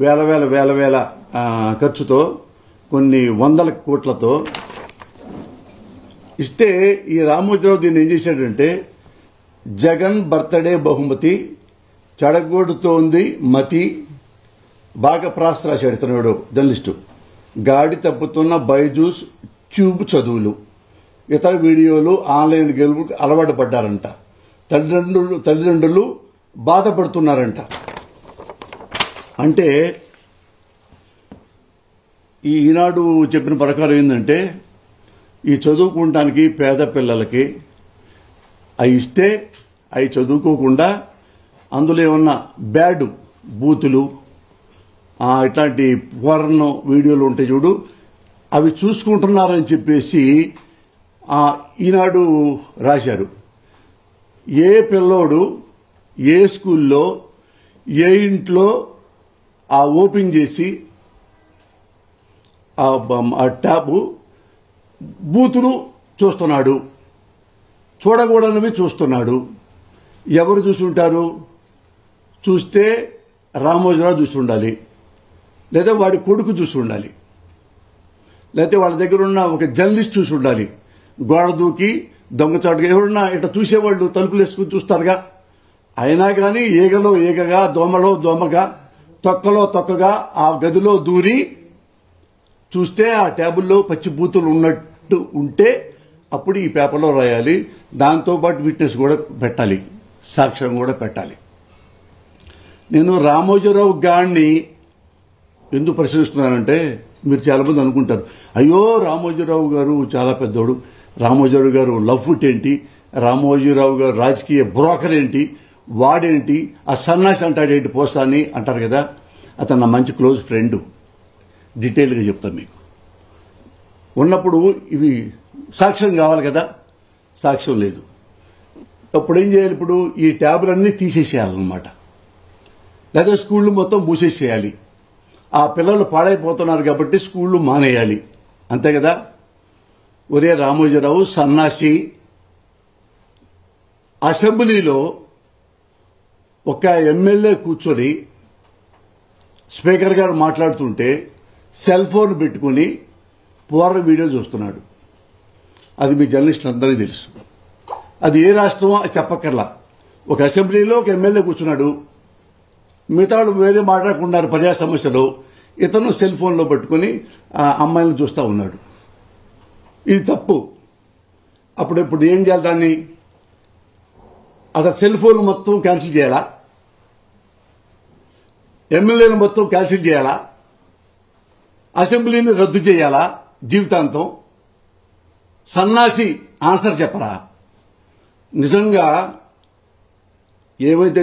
వేల వేల వేల వేల ఖర్చుతో కొన్ని వందల కోట్లతో ఇస్తే ఈ రామోజీరావు దీన్ని ఏం చేశాడంటే జగన్ బర్త్డే బహుమతి చెడగొడుతోంది మతి బాగా ప్రాస రాశాడు ఇతనుడు జర్నలిస్టు. గాడి తప్పుతున్న బైజూస్ ట్యూబ్ చదువులు ఇతర వీడియోలు ఆన్లైన్ గెలుపుకు అలవాటు పడ్డారంట. తల్లిదండ్రులు బాధపడుతున్నారంట. అంటే ఈనాడు చెప్పిన ప్రకారం ఏంటంటే ఈ చదువుకోవడానికి పేద పిల్లలకి అవి ఇస్తే అవి చదువుకోకుండా అందులో ఏమన్నా బ్యాడ్ బూతులు ఇట్లాంటి ఫోరన్ వీడియోలు ఉంటాయి చూడు, అవి చూసుకుంటున్నారని చెప్పేసి ఈనాడు రాశారు. ఏ పిల్లోడు ఏ స్కూల్లో ఏ ఇంట్లో ఓపెన్ చేసి ఆ ట్యాబ్ బూతులు చూస్తున్నాడు, చూడకూడనివి చూస్తున్నాడు. ఎవరు చూసుంటారు? చూస్తే రామోజీరావు చూసి ఉండాలి, లేదా వాడి కొడుకు చూసి ఉండాలి, లేకపోతే వాళ్ళ దగ్గర ఉన్న ఒక జర్నలిస్ట్ చూసి ఉండాలి. గోడ దూకి దొంగచాటుగా ఎవరున్నా ఇట్లా చూసేవాళ్ళు తలుపులు వేసుకుని చూస్తారుగా. అయినా కానీ ఈగలో ఈగగా దోమలో దోమగా తొక్కలో తొక్కగా ఆ గదిలో దూరి చూస్తే ఆ ట్యాబుల్లో పచ్చి బూతులు ఉన్నట్టు ఉంటే అప్పుడు ఈ పేపర్లో రాయాలి. దాంతోపాటు విట్నెస్ కూడా పెట్టాలి, సాక్ష్యం కూడా పెట్టాలి. నేను రామోజీరావు గారిని ఎందుకు ప్రశ్నిస్తున్నానంటే మీరు చాలా మంది అనుకుంటారు, అయ్యో రామోజీరావు గారు చాలా పెద్దోడు, రామోజీరావు గారు లవ్ ఫుట్ ఏంటి, రామోజీరావు గారు రాజకీయ బ్రోకర్ ఏంటి, వాడేంటి, ఆ సన్నాసి అంటాడేంటి పోస్తాని అంటారు కదా. అతను నా మంచి క్లోజ్ ఫ్రెండ్. డీటెయిల్గా చెప్తాను మీకు. ఉన్నప్పుడు ఇవి సాక్ష్యం కావాలి కదా, సాక్ష్యం లేదు. అప్పుడు ఏం చేయాలి? ఇప్పుడు ఈ ట్యాబులన్నీ తీసేసేయాలన్నమాట, లేదా స్కూళ్ళు మొత్తం మూసేసేయాలి. ఆ పిల్లలు పాడైపోతున్నారు కాబట్టి స్కూళ్ళు మానేయాలి, అంతే కదా. ఒరే రామోజీరావు సన్నాసి, అసెంబ్లీలో ఒక ఎమ్మెల్యే కూర్చొని స్పీకర్ గారు మాట్లాడుతుంటే సెల్ ఫోన్ పెట్టుకుని పూర్వ వీడియో చూస్తున్నాడు. అది మీ జర్నలిస్టులు అందరికీ తెలుసు. అది ఏ రాష్ట్రమో చెప్పక్కర్లా. ఒక అసెంబ్లీలో ఒక ఎమ్మెల్యే కూర్చున్నాడు, మిగతా వేరే మాట్లాడుకున్నారు ప్రజా సమస్యలు, ఇతను సెల్ ఫోన్లో పట్టుకుని అమ్మాయిలను చూస్తూ ఉన్నాడు. ఇది తప్పు. ఇప్పుడు ఏం చేయాలి? దాన్ని అతను సెల్ ఫోన్ మొత్తం క్యాన్సిల్ చేయాలా? ఎమ్మెల్యేలు మొత్తం క్యాన్సిల్ చేయాలా? అసెంబ్లీని రద్దు చేయాలా జీవితాంతం? సన్నాసి ఆన్సర్ చెప్పరా? నిజంగా ఏవైతే